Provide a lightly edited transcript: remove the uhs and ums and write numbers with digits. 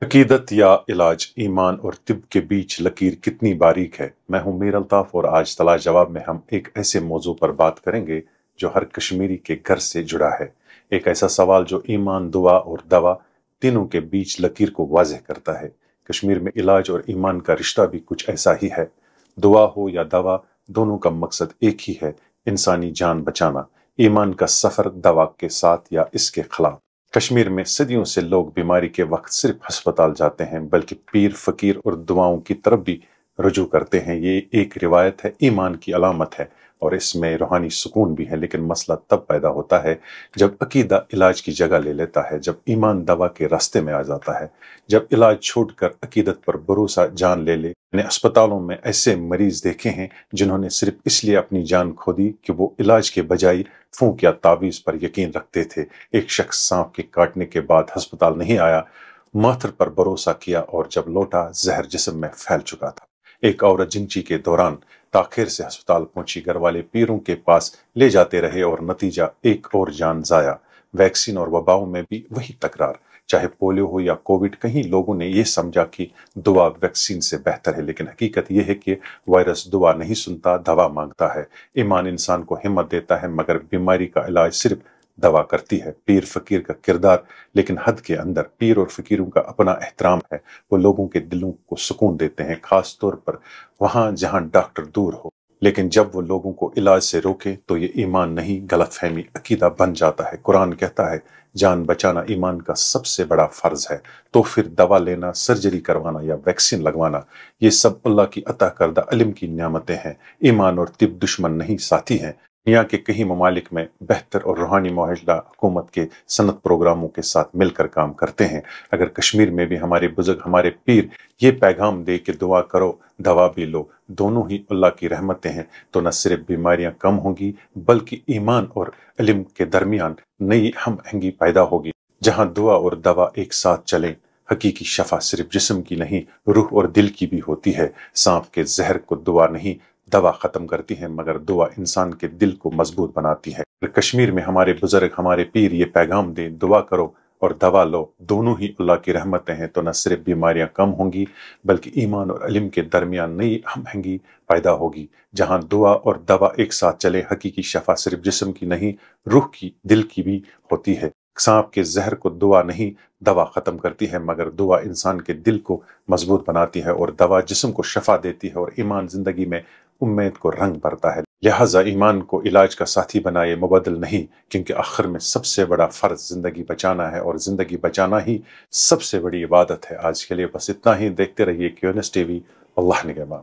अकीदत या इलाज, ईमान और तिब के बीच लकीर कितनी बारीक है। मैं हूं मीर अल्ताफ और आज तलाश जवाब में हम एक ऐसे मौजू पर बात करेंगे जो हर कश्मीरी के घर से जुड़ा है। एक ऐसा सवाल जो ईमान, दुआ और दवा तीनों के बीच लकीर को वाज़ेह करता है। कश्मीर में इलाज और ईमान का रिश्ता भी कुछ ऐसा ही है। दुआ हो या दवा, दोनों का मकसद एक ही है, इंसानी जान बचाना। ईमान का सफर दवा के साथ या इसके खिलाफ। कश्मीर में सदियों से लोग बीमारी के वक्त सिर्फ अस्पताल जाते हैं, बल्कि पीर, फकीर और दुआओं की तरफ भी रुजू करते हैं। ये एक रिवायत है, ईमान की अलामत है और इसमें रूहानी सुकून भी है। लेकिन मसला तब पैदा होता है जब अकीदा इलाज की जगह ले लेता है, जब ईमान दवा के रास्ते में आ जाता है, जब इलाज छोड़कर अकीदत पर भरोसा जान ले। मैंने अस्पतालों में ऐसे मरीज देखे हैं जिन्होंने सिर्फ इसलिए अपनी जान खो दी कि वो इलाज के बजाय फूंक या तावीज पर यकीन रखते थे। एक शख्स सांप के काटने के बाद अस्पताल नहीं आया, माथर पर भरोसा किया और जब लौटा जहर जिस्म में फैल चुका था। एक औरत जिंची के दौरान ताखिर से अस्पताल पहुंची, घर वाले पीरों के पास ले जाते रहे और नतीजा एक और जान जाया। वैक्सीन और वबाओं में भी वही तकरार, चाहे पोलियो हो या कोविड। कहीं लोगों ने यह समझा कि दुआ वैक्सीन से बेहतर है, लेकिन हकीकत यह है कि वायरस दुआ नहीं सुनता, दवा मांगता है। ईमान इंसान को हिम्मत देता है, मगर बीमारी का इलाज सिर्फ दवा करती है। पीर फकीर का किरदार लेकिन हद के अंदर। पीर और फकीरों का अपना एहतराम है, वो लोगों के दिलों को सुकून देते हैं, खास तौर पर वहां जहां डॉक्टर दूर हो। लेकिन जब वो लोगों को इलाज से रोके तो ये ईमान नहीं, गलतफहमी, अकीदा बन जाता है। कुरान कहता है जान बचाना ईमान का सबसे बड़ा फर्ज है। तो फिर दवा लेना, सर्जरी करवाना या वैक्सीन लगवाना, ये सब अल्लाह की अता करदा इल्म की नियामतें हैं। ईमान और तिब दुश्मन नहीं, साथी हैं। दुनिया के कई ममालिक में बेहतर और रूहानी मुआहदा हुकूमत के सनत प्रोग्रामों के साथ मिलकर काम करते हैं। अगर कश्मीर में भी हमारे बुजुर्ग, हमारे पीर ये पैगाम दे कि दुआ करो, दवा भी लो, दोनों ही अल्लाह की रहमतें हैं, तो न सिर्फ बीमारियां कम होंगी बल्कि ईमान और इल्म के दरमियान नई हमआहंगी पैदा होगी। जहां दुआ और दवा एक साथ चलें, हकीकी शफा सिर्फ जिस्म की नहीं, रूह और दिल की भी होती है। सांप के जहर को दुआ नहीं, दवा खत्म करती है, मगर दुआ इंसान के दिल को मजबूत बनाती है। कश्मीर में हमारे बुजुर्ग, हमारे पीर ये पैगाम दे, दुआ करो और दवा लो, दोनों ही अल्लाह की रहमतें हैं, तो न सिर्फ बीमारियां कम होंगी बल्कि ईमान और इल्म के दरमियान नई हमआहंगी पैदा होगी। जहां दुआ और दवा एक साथ चले, हकीकी शफा सिर्फ जिस्म की नहीं, रूह की, दिल की भी होती है। सांप के जहर को दुआ नहीं, दवा खत्म करती है, मगर दुआ इंसान के दिल को मजबूत बनाती है और दवा जिस्म को शफा देती है और ईमान जिंदगी में उम्मीद को रंग भरता है। लिहाजा ईमान को इलाज का साथी बनाए, मुबदल नहीं, क्योंकि आखिर में सबसे बड़ा फर्ज जिंदगी बचाना है और जिंदगी बचाना ही सबसे बड़ी इबादत है। आज के लिए बस इतना ही। देखते रहिए क्यूएनएस टीवी। अल्लाह निगहबान।